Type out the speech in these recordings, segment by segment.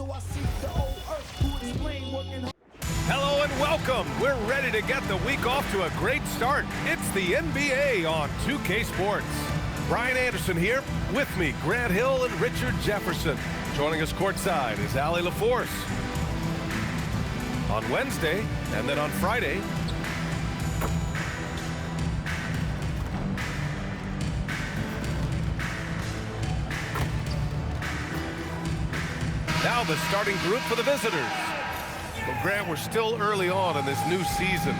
so I seek the old earth to explain working hard. Hello and welcome. We're ready to get the week off to a great start. It's the NBA on 2K Sports. Brian Anderson here. With me, Grant Hill and Richard Jefferson. Joining us courtside is Allie LaForce. On Wednesday and then on Friday, now the starting group for the visitors. Well, Grant, we're still early on in this new season.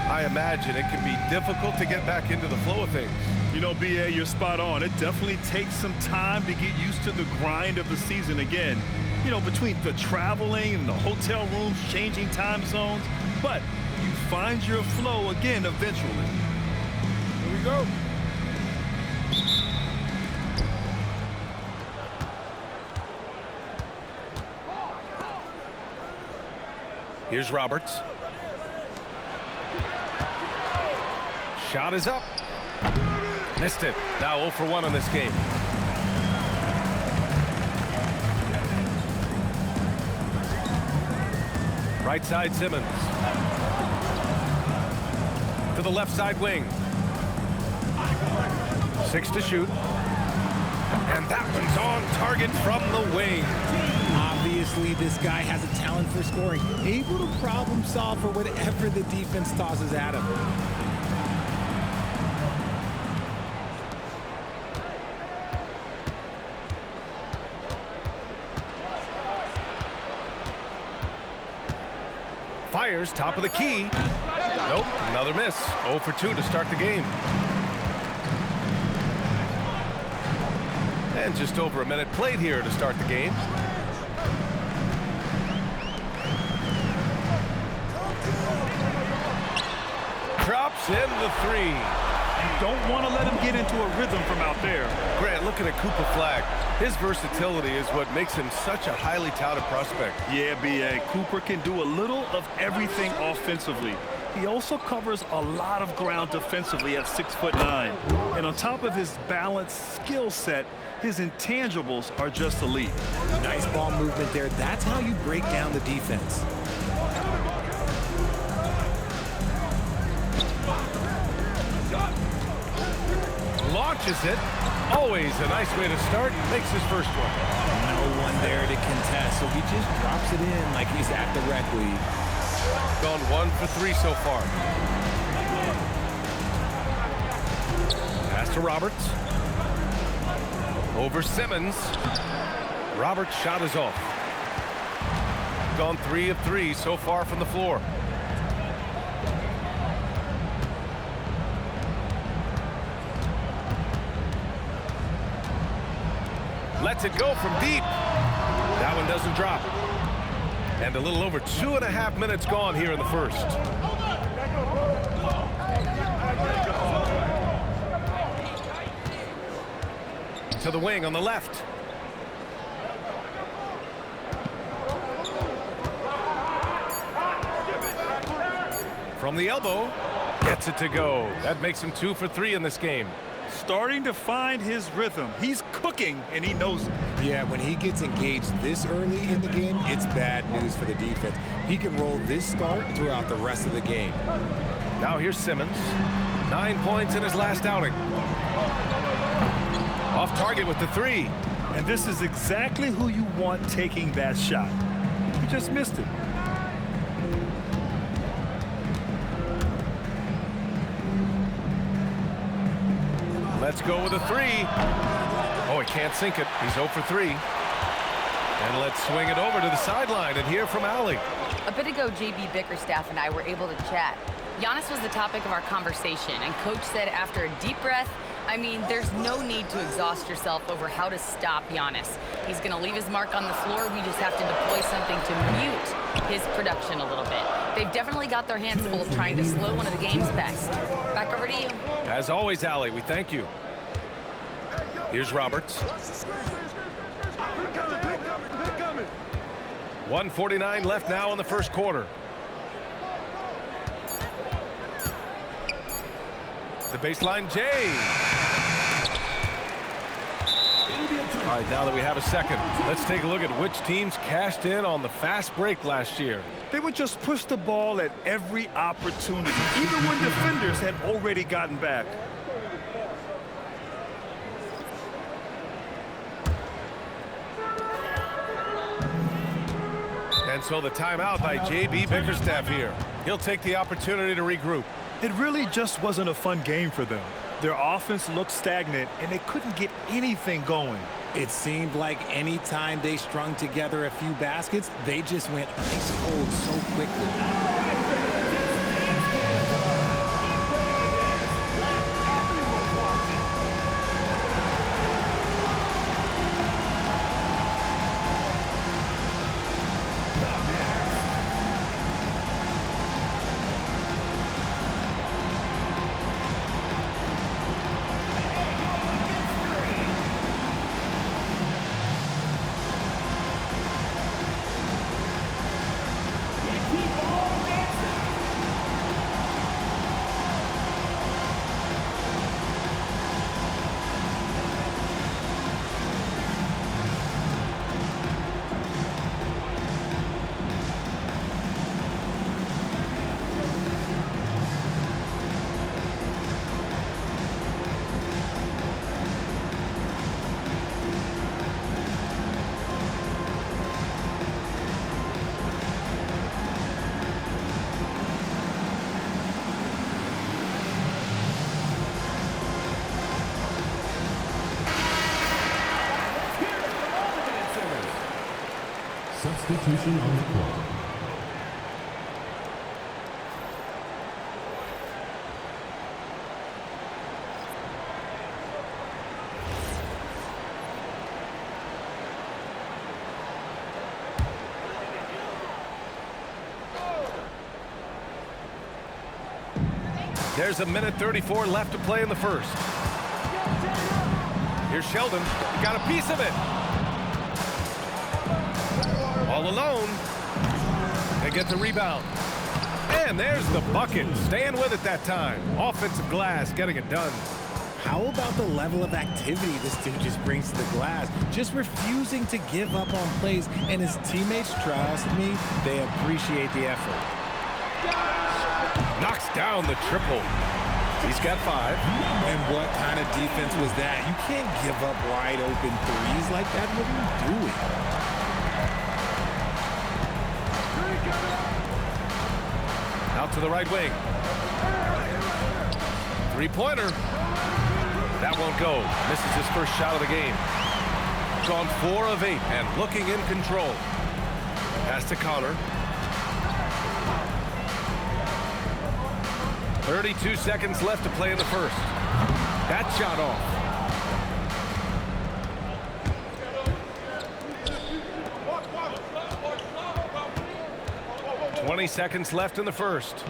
I imagine it can be difficult to get back into the flow of things. You know, BA, you're spot on. It definitely takes some time to get used to the grind of the season again. You know, between the traveling and the hotel rooms, changing time zones. But you find your flow again eventually. Here we go. Here's Roberts. Shot is up. Missed it. Now 0 for 1 in this game. Right side Simmons. To the left side wing. 6 to shoot. And that one's on target from the wing. Obviously, this guy has a talent for scoring, able to problem solve for whatever the defense tosses at him. Fires top of the key. Nope, another miss. 0 for 2 to start the game. And just over a minute played here to start the game. Drops in the 3. You don't want to let him get into a rhythm from out there. Grant, looking at Cooper Flag, his versatility is what makes him such a highly touted prospect. Yeah, BA, Cooper can do a little of everything offensively. He also covers a lot of ground defensively at 6'9". And on top of his balanced skill set, his intangibles are just elite. Nice ball movement there. That's how you break down the defense. Launches it. Always a nice way to start. Makes his first one. No one there to contest, so he just drops it in like he's at the rec league. Gone 1 for 3 so far. Pass to Roberts. Over Simmons. Roberts' shot is off. Gone 3 of 3 so far from the floor. Lets it go from deep. That one doesn't drop. And a little over 2.5 minutes gone here in the first. To the wing on the left. From the elbow, gets it to go. That makes him 2 for 3 in this game. Starting to find his rhythm. He's cooking, and he knows it. Yeah, when he gets engaged this early in the game, it's bad news for the defense. He can roll this start throughout the rest of the game. Now here's Simmons. 9 points in his last outing. Off target with the 3. And this is exactly who you want taking that shot. He just missed it. Let's go with a 3. Oh, he can't sink it. He's 0 for 3. And let's swing it over to the sideline and hear from Allie. A bit ago, JB Bickerstaff and I were able to chat. Giannis was the topic of our conversation, and Coach said after a deep breath, I mean, there's no need to exhaust yourself over how to stop Giannis. He's going to leave his mark on the floor. We just have to deploy something to mute his production a little bit. They've definitely got their hands full trying to slow one of the game's best. Back over to you. As always, Allie, we thank you. Here's Roberts. 1:49 left now in the first quarter. The baseline, Jay. It'll be a All right, now that we have a second, let's take a look at which teams cashed in on the fast break last year. They would just push the ball at every opportunity, even when defenders had already gotten back. And so the timeout by J.B. Bickerstaff here. He'll take the opportunity to regroup. It really just wasn't a fun game for them. Their offense looked stagnant, and they couldn't get anything going. It seemed like any time they strung together a few baskets, they just went ice cold so quickly. Substitution on the court. There's a minute 34 left to play in the first. Here's Sheldon. He got a piece of it. All alone. They get the rebound. And there's the bucket. Staying with it that time. Offensive glass getting it done. How about the level of activity this dude just brings to the glass? Just refusing to give up on plays, and his teammates, trust me, they appreciate the effort. Knocks down the triple. He's got 5. And what kind of defense was that? You can't give up wide open threes like that. What are you doing? Out to the right wing. Three-pointer. That won't go. Misses his first shot of the game. Gone 4 of 8 and looking in control. Pass to Connor. 32 seconds left to play in the first. That shot off. $20 seconds left in the first.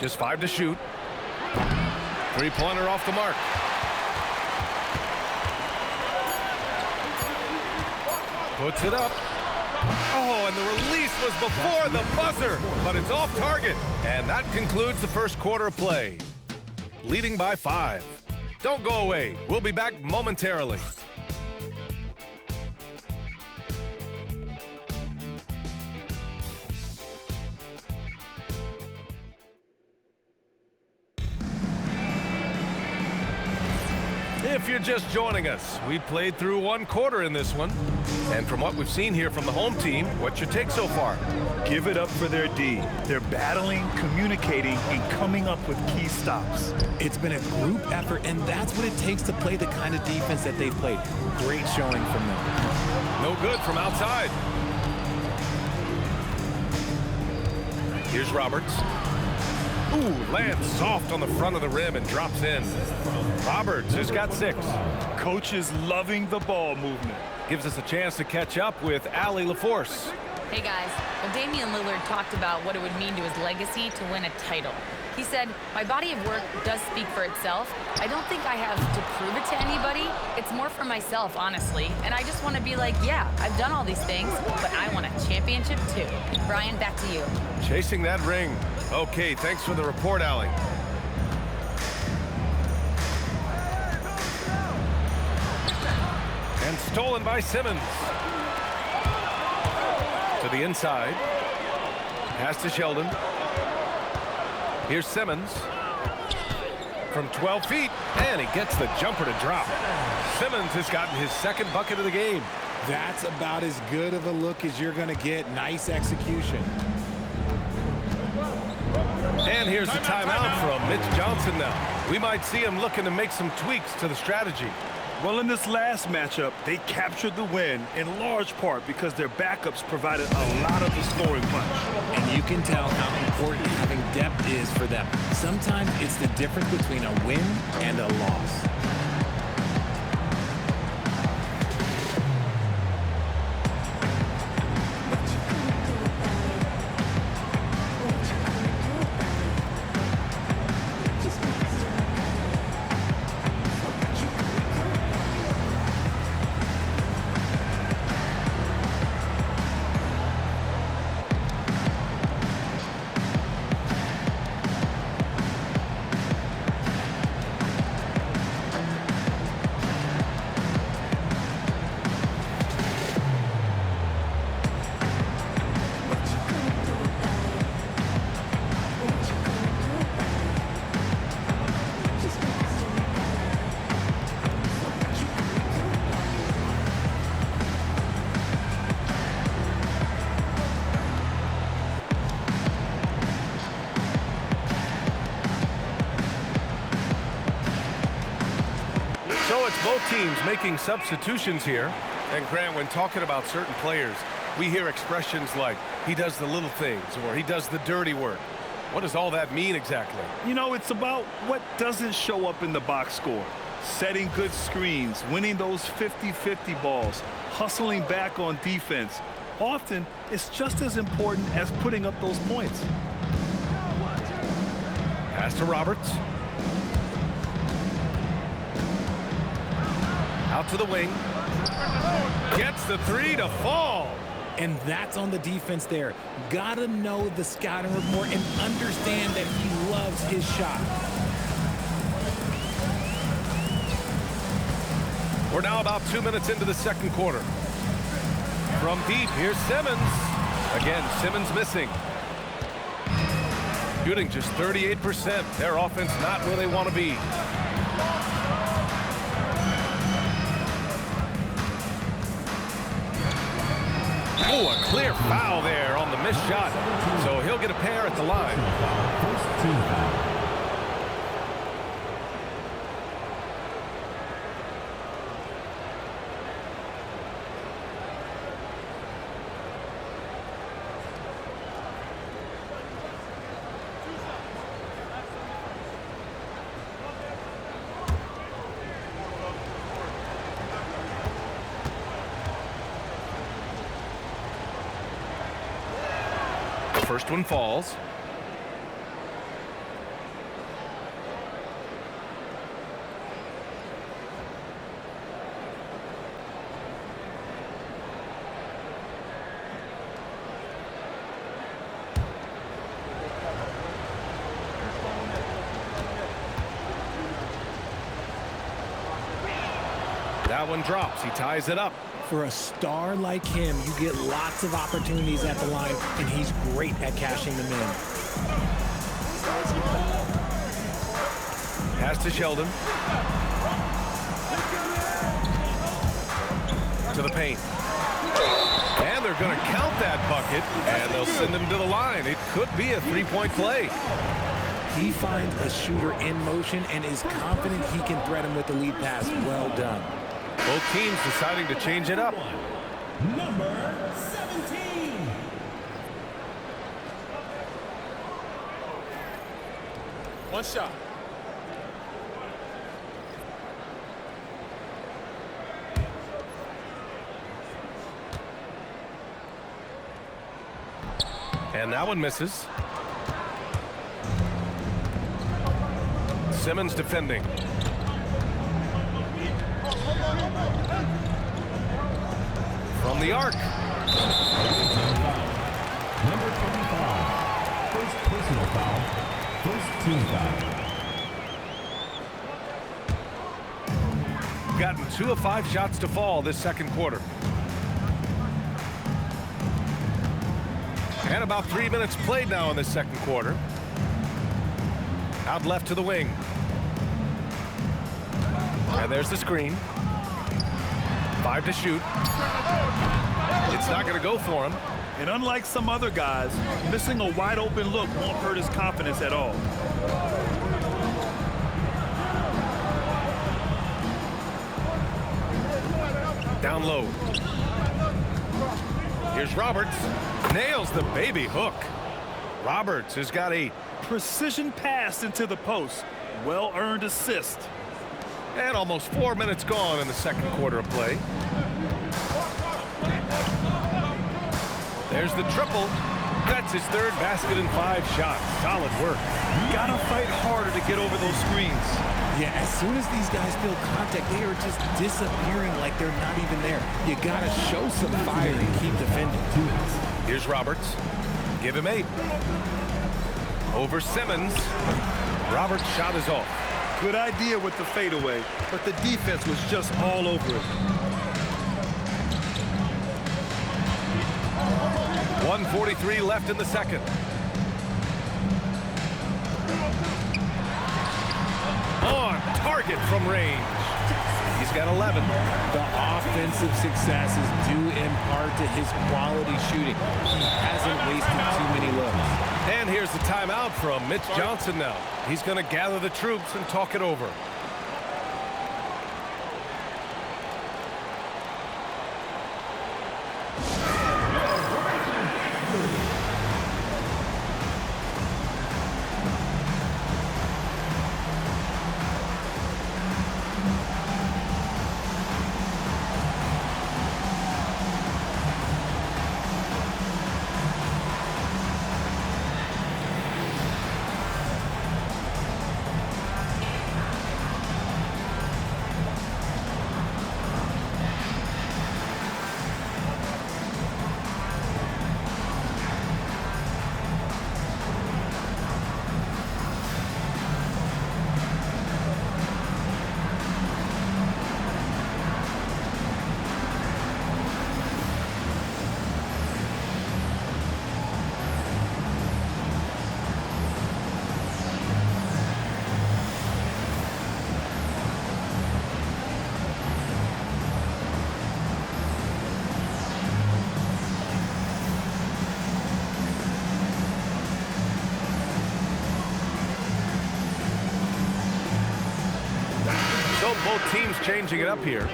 Just 5 to shoot. Three-pointer off the mark. Puts it up. Oh, and the release was before the buzzer, but it's off target. And that concludes the first quarter of play. Leading by 5. Don't go away. We'll be back momentarily. If you're just joining us, we played through 1 quarter in this one. And from what we've seen here from the home team, what's your take so far? Give it up for their D. They're battling, communicating, and coming up with key stops. It's been a group effort, and that's what it takes to play the kind of defense that they've played. Great showing from them. No good from outside. Here's Roberts. Ooh, lands soft on the front of the rim and drops in. Roberts has got 6. Coach is loving the ball movement. Gives us a chance to catch up with Allie LaForce. Hey guys, well, Damian Lillard talked about what it would mean to his legacy to win a title. He said, my body of work does speak for itself. I don't think I have to prove it to anybody. It's more for myself, honestly. And I just want to be like, yeah, I've done all these things, but I want a championship too. Brian, back to you. Chasing that ring. Okay, thanks for the report, Allie. It's stolen by Simmons. To the inside. Pass to Sheldon. Here's Simmons. From 12 feet, and he gets the jumper to drop. Simmons has gotten his second bucket of the game. That's about as good of a look as you're going to get. Nice execution. And here's the timeout from Mitch Johnson now. We might see him looking to make some tweaks to the strategy. Well, in this last matchup, they captured the win in large part because their backups provided a lot of the scoring punch. And you can tell how important having depth is for them. Sometimes it's the difference between a win and a loss. So it's both teams making substitutions here. And Grant, when talking about certain players, we hear expressions like, he does the little things, or he does the dirty work. What does all that mean exactly? You know, it's about what doesn't show up in the box score. Setting good screens, winning those 50-50 balls, hustling back on defense. Often, it's just as important as putting up those points. Pass to Roberts. Out to the wing. Gets the three to fall. And that's on the defense there. Gotta know the scouting report and understand that he loves his shot. We're now about 2 minutes into the second quarter. From deep, here's Simmons. Again, Simmons missing. Shooting just 38%. Their offense not where they want to be. Oh, a clear foul there on the missed shot. So he'll get a pair at the line. First one falls. That one drops. He ties it up. For a star like him, you get lots of opportunities at the line, and he's great at cashing them in. Pass to Sheldon. To the paint. And they're going to count that bucket, and they'll send him to the line. It could be a three-point play. He finds a shooter in motion and is confident he can thread him with the lead pass. Well done. Both teams deciding to change it up. Number 17. One shot. And that one misses. Simmons defending. From the arc. Number 25. First personal foul. First team foul. gotten 2 of 5 shots to fall this second quarter. And about 3 minutes played now in this second quarter. Out left to the wing. And there's the screen. 5 to shoot. It's not going to go for him. And unlike some other guys, missing a wide open look won't hurt his confidence at all. Down low. Here's Roberts. Nails the baby hook. Roberts has got 8. Precision pass into the post. Well-earned assist. And almost 4 minutes gone in the second quarter of play. There's the triple. That's his 3rd basket in 5 shots. Solid work. Gotta fight harder to get over those screens. Yeah, as soon as these guys feel contact, they are just disappearing like they're not even there. You gotta show some fire and keep defending. Here's Roberts. Give him 8. Over Simmons. Roberts' shot is off. Good idea with the fadeaway, but the defense was just all over it. 1:43 left in the second. On target from range. He's got 11. The offensive success is due in part to his quality shooting. He hasn't wasted too many looks. And here's the timeout from Mitch Johnson now. He's going to gather the troops and talk it over. So both teams changing it up here.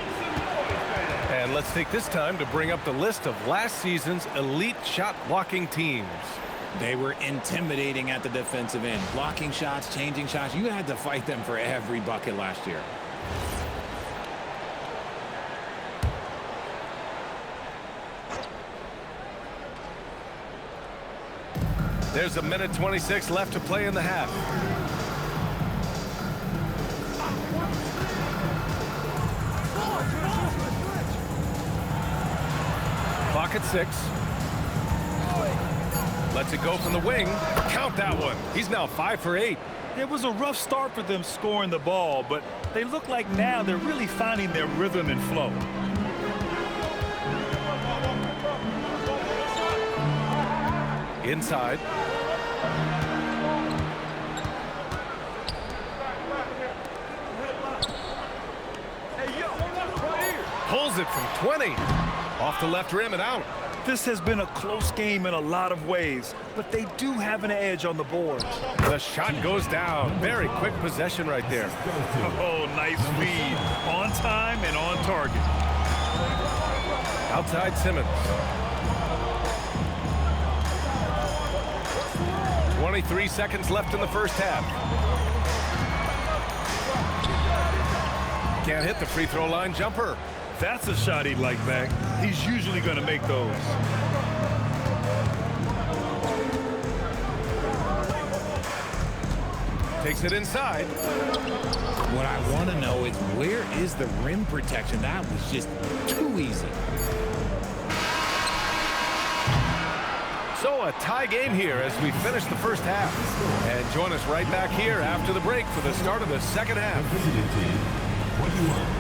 And let's take this time to bring up the list of last season's elite shot blocking teams. They were intimidating at the defensive end. Blocking shots, changing shots. You had to fight them for every bucket last year. There's a minute 26 left to play in the half. Clock at 6. Lets it go from the wing. Count that one. He's now 5 for 8. It was a rough start for them scoring the ball, but they look like now they're really finding their rhythm and flow. Inside. Pulls it from 20. Off the left rim and out. This has been a close game in a lot of ways, but they do have an edge on the boards. The shot goes down. Very quick possession right there. Oh, nice read. On time and on target. Outside Simmons. 23 seconds left in the first half. Can't hit the free throw line jumper. That's a shot he'd like back. He's usually going to make those. Takes it inside. What I want to know is, where is the rim protection? That was just too easy. So a tie game here as we finish the first half. And join us right back here after the break for the start of the second half. Visiting team 21.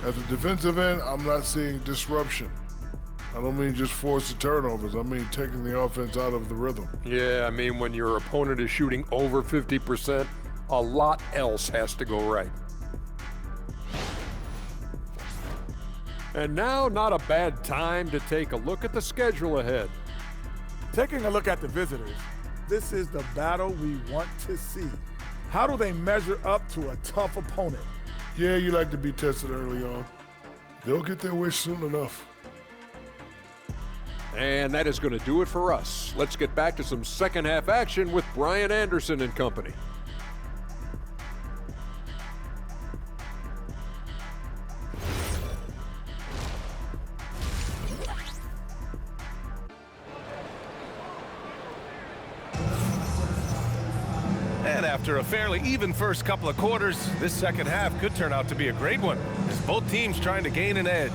At the defensive end, I'm not seeing disruption. I don't mean just forced turnovers. I mean taking the offense out of the rhythm. Yeah, I mean when your opponent is shooting over 50%, a lot else has to go right. And now, not a bad time to take a look at the schedule ahead. Taking a look at the visitors, this is the battle we want to see. How do they measure up to a tough opponent? Yeah, you like to be tested early on. They'll get their wish soon enough. And that is going to do it for us. Let's get back to some second half action with Brian Anderson and company. And after a fairly even first couple of quarters, this second half could turn out to be a great one, as both teams trying to gain an edge.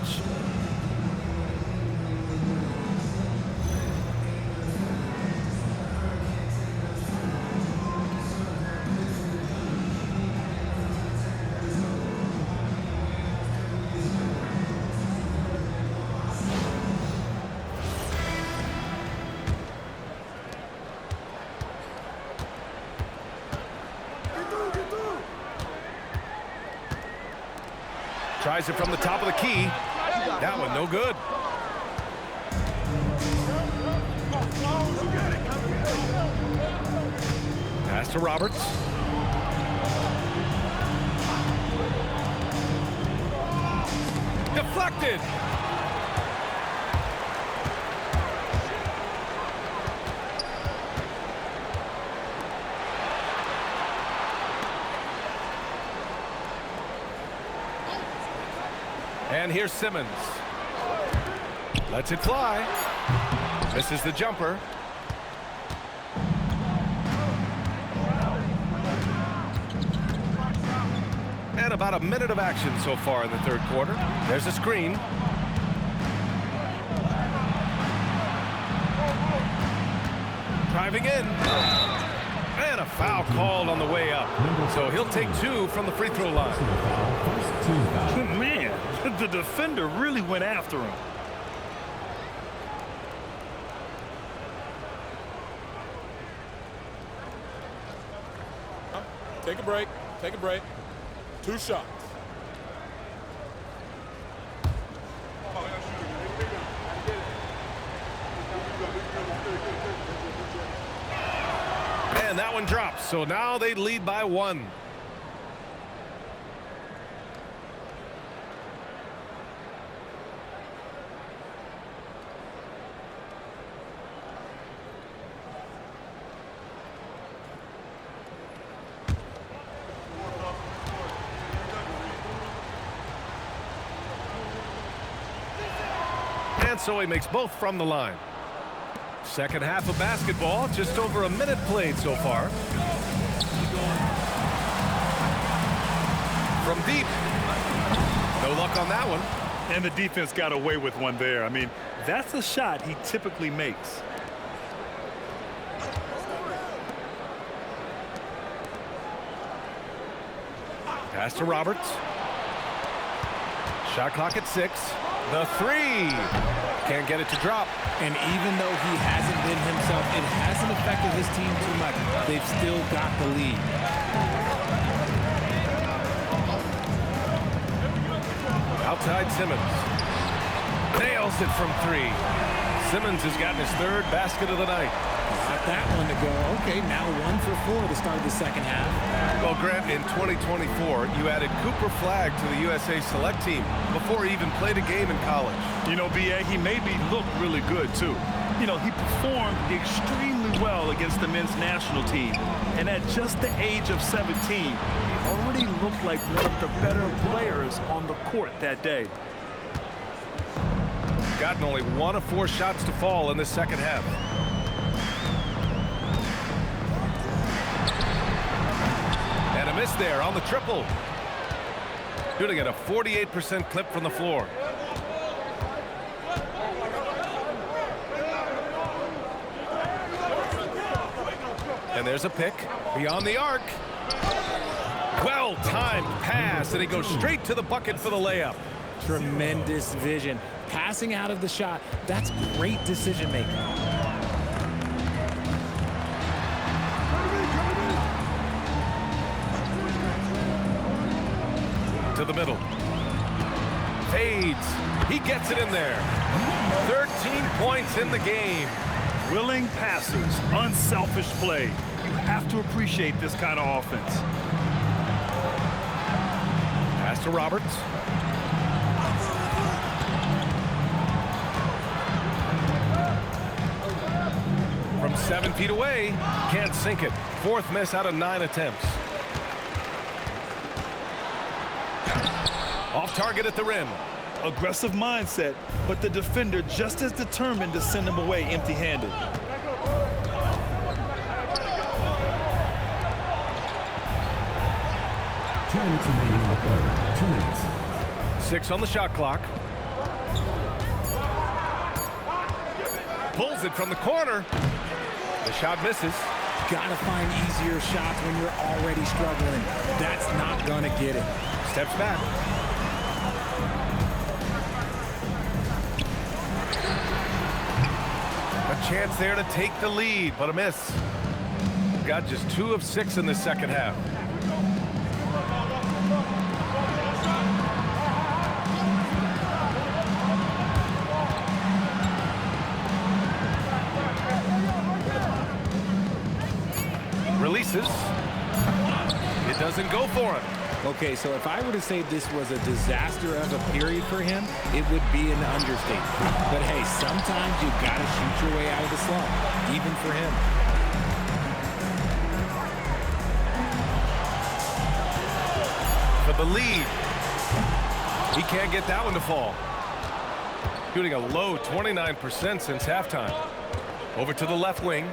Tries it from the top of the key. That one no good. Pass to Roberts. Deflected. And here's Simmons. Lets it fly. Misses the jumper. And about a minute of action so far in the third quarter. There's a screen. Driving in. And a foul called on the way up. So he'll take two from the free throw line. Man, the defender really went after him. Take a break. Take a break. 2 shots. And that one drops. So now they lead by 1. And so he makes both from the line. Second half of basketball, just over a minute played so far. From deep. No luck on that one. And the defense got away with one there. I mean, that's a shot he typically makes. Pass to Roberts. Shot clock at 6. The 3. Can't get it to drop. And even though he hasn't been himself, it hasn't affected his team too much. They've still got the lead. Outside Simmons. Nails it from 3. Simmons has gotten his 3rd basket of the night. Got that one to go. Okay, now 1 for 4 to start the second half. Well, Grant, in 2024, you added Cooper Flagg to the USA Select team before he even played a game in college. You know, B.A., he made me look really good, too. You know, he performed extremely well against the men's national team. And at just the age of 17, he already looked like one of the better players on the court that day. Gotten only 1 of 4 shots to fall in the second half. And a miss there on the triple. Shooting at a 48% clip from the floor. And there's a pick beyond the arc. Well-timed pass, and he goes straight to the bucket for the layup. Tremendous vision. Passing out of the shot, that's great decision making. To the middle. Fades. He gets it in there. 13 points in the game. Willing passers, unselfish play. You have to appreciate this kind of offense. Pass to Roberts. From 7 feet away, can't sink it. Fourth miss out of 9 attempts. Off target at the rim. Aggressive mindset, but the defender just as determined to send him away empty-handed. Remaining in the third. 2 minutes. 6 on the shot clock. Pulls it from the corner. The shot misses. Gotta find easier shots when you're already struggling. That's not gonna get it. Steps back. A chance there to take the lead, but a miss. Got just 2 of 6 in the second half. Releases. It doesn't go for him. Okay, so if I were to say this was a disaster of a period for him, it would be an understatement. But hey, sometimes you gotta shoot your way out of the slump, even for him. For the lead. He can't get that one to fall. Shooting a low 29% since halftime. Over to the left wing.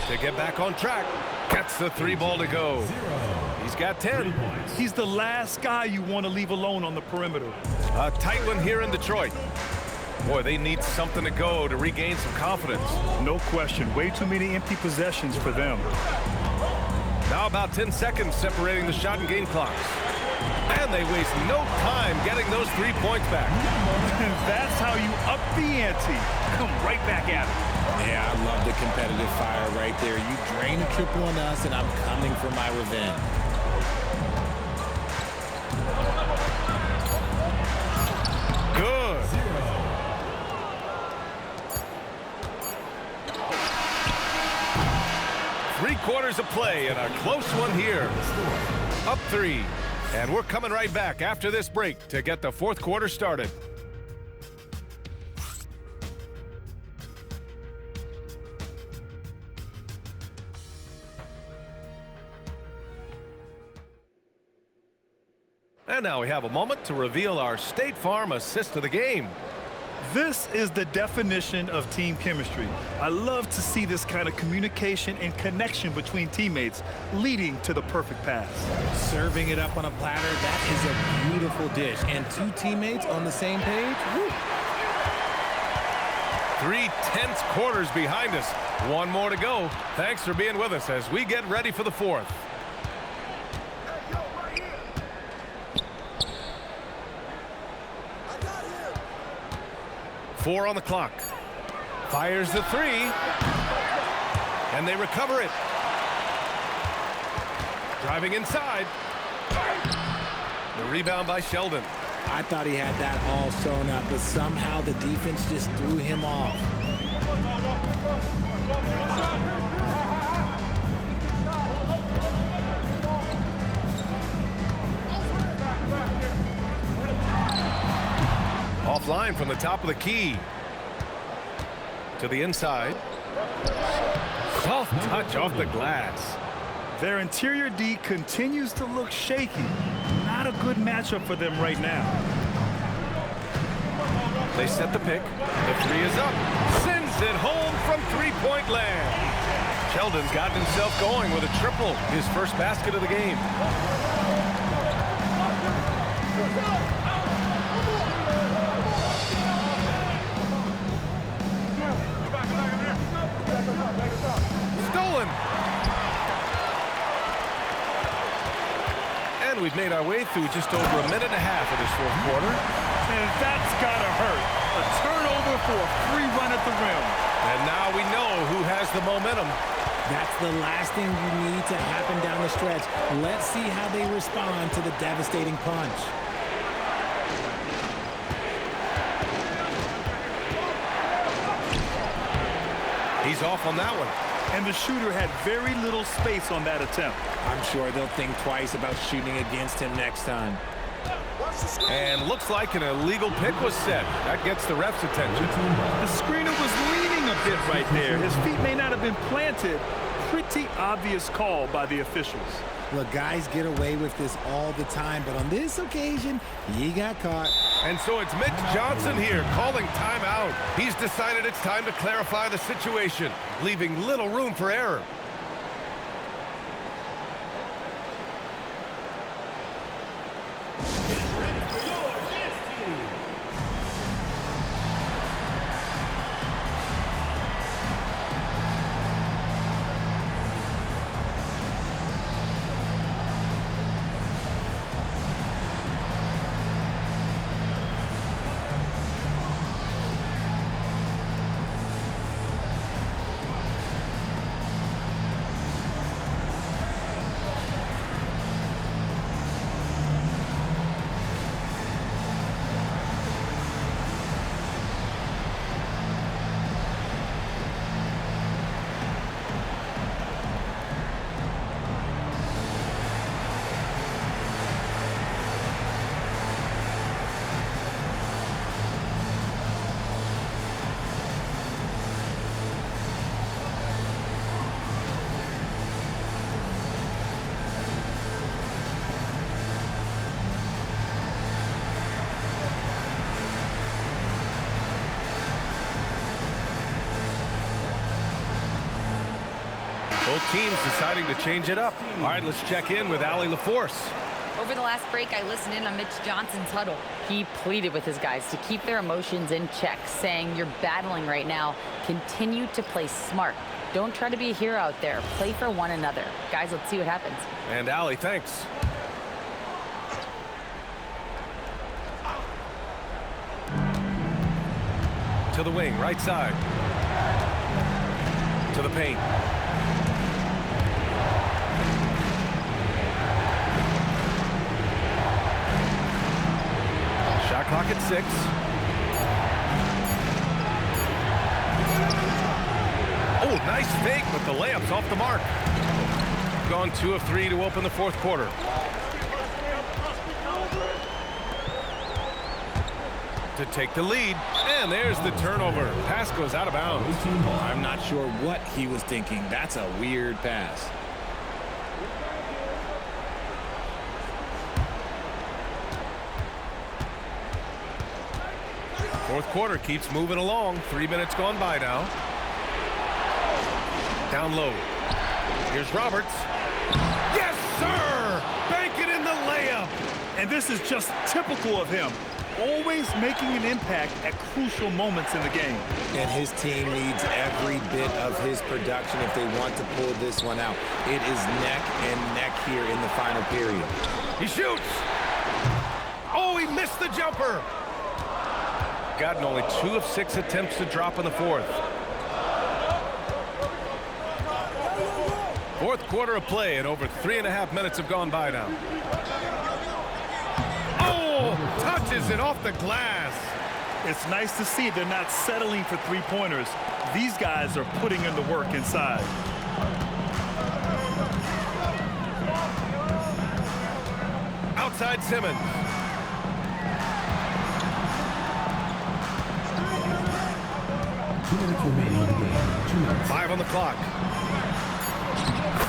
To get back on track. Gets the 3 ball to go. He's got 10. He's the last guy you want to leave alone on the perimeter. A tight one here in Detroit. Boy, they need something to go to regain some confidence. No question. Way too many empty possessions for them. Now about 10 seconds separating the shot and game clocks. And they waste no time getting those 3 points back. That's how you up the ante. Come right back at it. Yeah, I love the competitive fire right there. You drain a triple on us, and I'm coming for my revenge. Good. Three-quarters of play and a close one here. Up 3. And we're coming right back after this break to get the fourth quarter started. And now we have a moment to reveal our State Farm assist of the game. This is the definition of team chemistry. I love to see this kind of communication and connection between teammates leading to the perfect pass. Serving it up on a platter, that is a beautiful dish. And 2 teammates on the same page. Woo. 3 tense quarters behind us. 1 more to go. Thanks for being with us as we get ready for the fourth. Four on the clock. Fires the 3. And they recover it. Driving inside. The rebound by Sheldon. I thought he had that all sewn up, but somehow the defense just threw him off. Offline from the top of the key. To the inside. Soft touch off the glass. Their interior D continues to look shaky. Not a good matchup for them right now. They set the pick. The 3 is up. Sends it home from 3-point land. Sheldon's gotten himself going with a triple. His first basket of the game. Stolen. we've made our way through just over a minute and a half of this fourth quarter. And that's gotta hurt. A turnover for a free run at the rim. And now we know who has the momentum. That's the last thing you need to happen down the stretch. Let's see how they respond to the devastating punch. He's off on that one. And the shooter had very little space on that attempt. I'm sure they'll think twice about shooting against him next time. And looks like an illegal pick was set. That gets the ref's attention. The screener was leaning a bit right there. His feet may not have been planted. Pretty obvious call by the officials. Look, guys get away with this all the time, but on this occasion, he got caught. And so it's Mitch Johnson here calling timeout. He's decided it's time to clarify the situation, leaving little room for error. Both teams deciding to change it up. All right, let's check in with Allie LaForce. Over the last break, I listened in on Mitch Johnson's huddle. He pleaded with his guys to keep their emotions in check, saying, "You're battling right now. Continue to play smart. Don't try to be a hero out there. Play for one another." Guys, let's see what happens. And Allie, thanks. To the wing, right side. To the paint. Shot clock at 6. Oh, nice fake, but the layup's off the mark. Gone 2 of 3 to open the fourth quarter. To take the lead, and there's the turnover. Pass goes out of bounds. I'm not sure what he was thinking. That's a weird pass. Fourth quarter keeps moving along. 3 minutes gone by now. Down low. Here's Roberts. Yes, sir! Bank it in the layup. And this is just typical of him. Always making an impact at crucial moments in the game. And his team needs every bit of his production if they want to pull this one out. It is neck and neck here in the final period. He shoots. Oh, he missed the jumper. Gotten only 2 of 6 attempts to drop in the fourth. Fourth quarter of play, and over 3.5 minutes have gone by now. Oh, touches it off the glass. It's nice to see they're not settling for three-pointers. These guys are putting in the work inside. Outside Simmons. Remaining in the game. 2 minutes. 5 on the clock.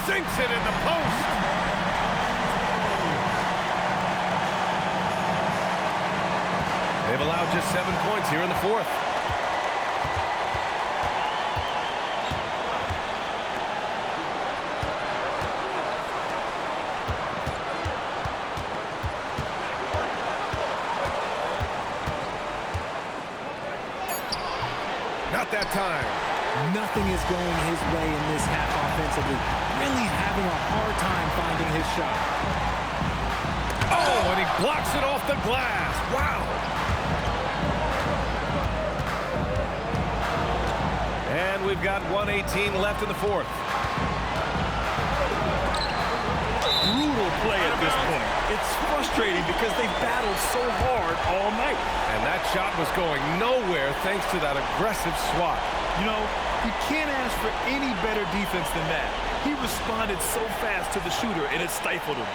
Sinks it in the post. They've allowed just 7 points here in the fourth. Not that time. Nothing is going his way in this half offensively. Really having a hard time finding his shot. Oh, and he blocks it off the glass. Wow. And we've got 1:18 left in the fourth. Brutal play at this point. It's frustrating because they battled so hard all night. And that shot was going nowhere thanks to that aggressive swat. You know, you can't ask for any better defense than that. He responded so fast to the shooter, and it stifled him.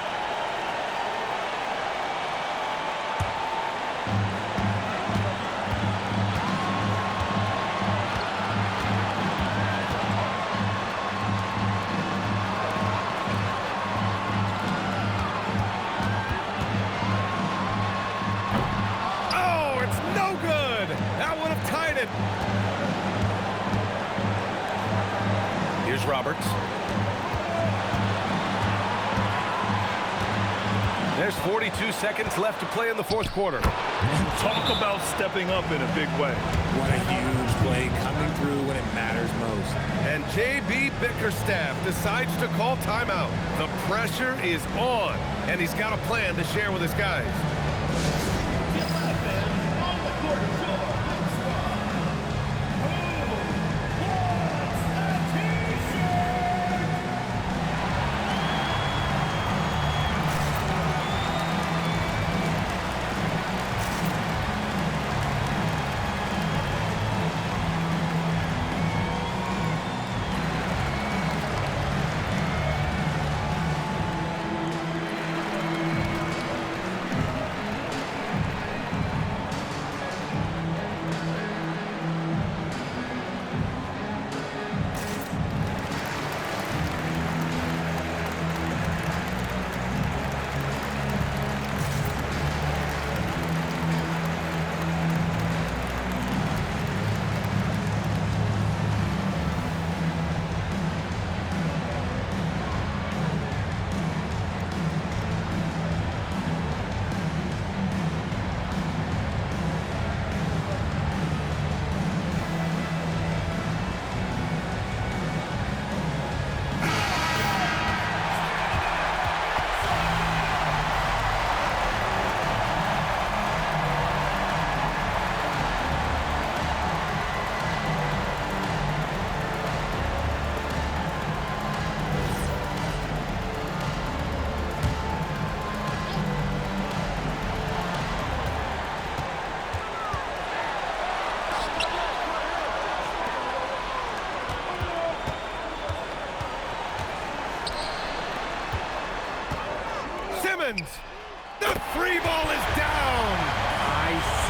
Here's Roberts. There's 42 seconds left to play in the fourth quarter. Talk about stepping up in a big way. What a huge play coming through when it matters most. And J.B. Bickerstaff decides to call timeout. The pressure is on, and he's got a plan to share with his guys. The free ball is down. ICE.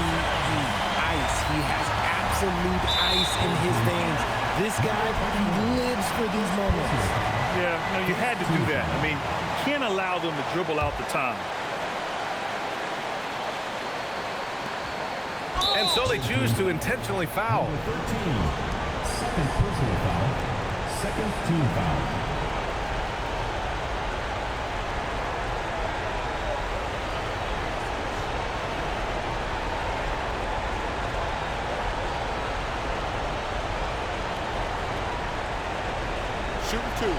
He has absolute ice in his veins. This guy, he lives for these moments. Yeah, no, you had to do that. I mean, you can't allow them to dribble out the time. And so they choose to intentionally foul. 13. Second personal foul. Second team foul. Shooting two.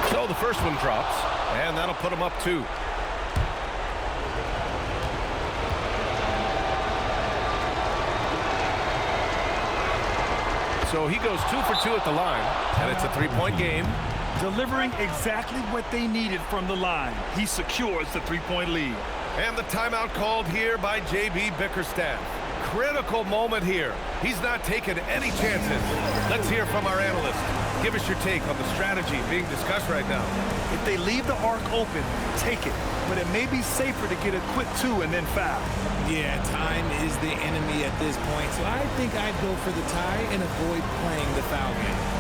So the first one drops, and that'll put him up 2. So he goes 2 for 2 at the line, and it's a 3-point game. Delivering exactly what they needed from the line. He secures the 3-point lead. And the timeout called here by J.B. Bickerstaff. Critical moment here. He's not taking any chances. Let's hear from our analyst. Give us your take on the strategy being discussed right now. If they leave the arc open, take it. But it may be safer to get a quick 2 and then foul. Yeah, time is the enemy at this point, so I think I'd go for the tie and avoid playing the foul game.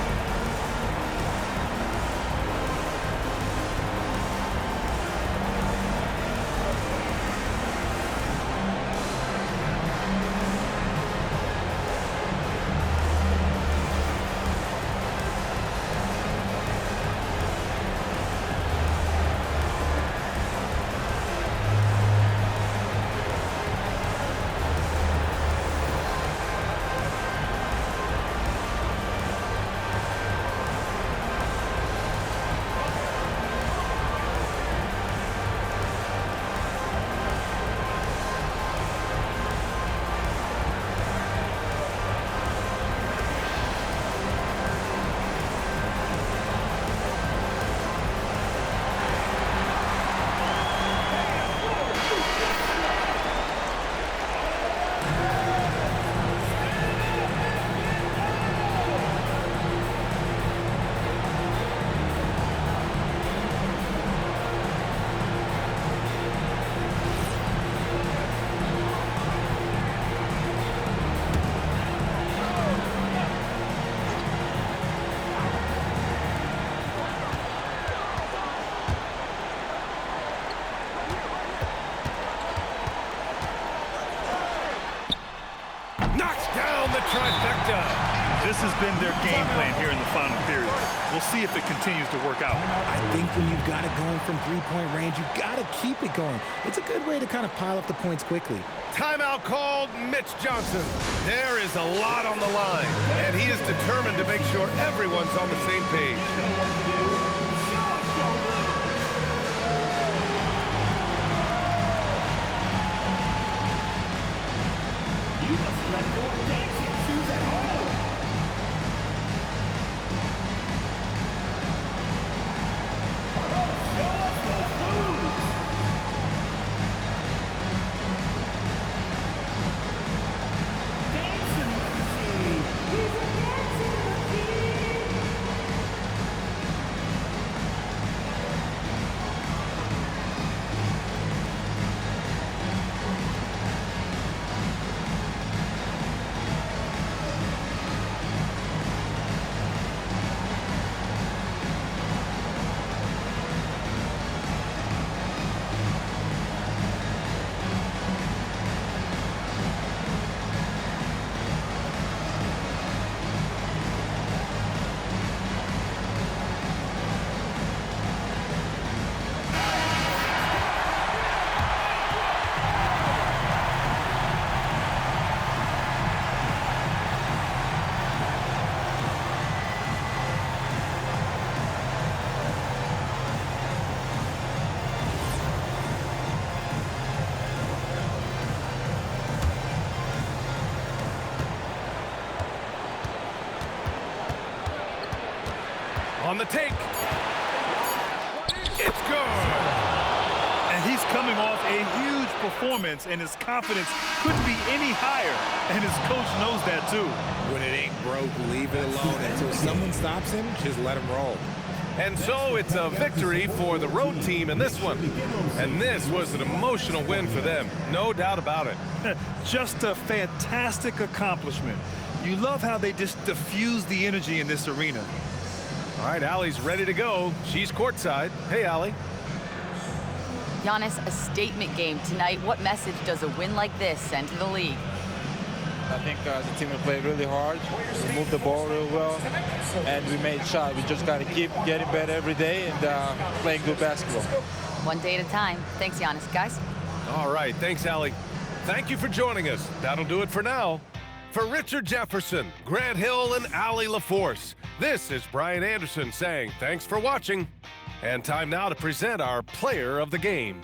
has been their game plan here in the final period. We'll see if it continues to work out. I think when you've got it going from three-point range, you've got to keep it going. It's a good way to kind of pile up the points quickly. Timeout called, Mitch Johnson. There is a lot on the line, and he is determined to make sure everyone's on the same page. You must let your dancing shoes at home. Show us those moves. Dancing machine. He's a dancing machine. On the take. It's good. And he's coming off a huge performance, and his confidence couldn't be any higher. And his coach knows that, too. When it ain't broke, leave it alone. Until someone stops him, just let him roll. And so it's a victory for the road team in this one. And this was an emotional win for them, no doubt about it. Just a fantastic accomplishment. You love how they just diffuse the energy in this arena. All right, Allie's ready to go. She's courtside. Hey, Allie. Giannis, a statement game tonight. What message does a win like this send to the league? I think the team will play really hard. We moved the ball real well, and we made shots. We just got to keep getting better every day and playing good basketball. One day at a time. Thanks, Giannis. Guys? All right, thanks, Allie. Thank you for joining us. That'll do it for now. For Richard Jefferson, Grant Hill, and Allie LaForce, this is Brian Anderson saying thanks for watching. And time now to present our player of the game.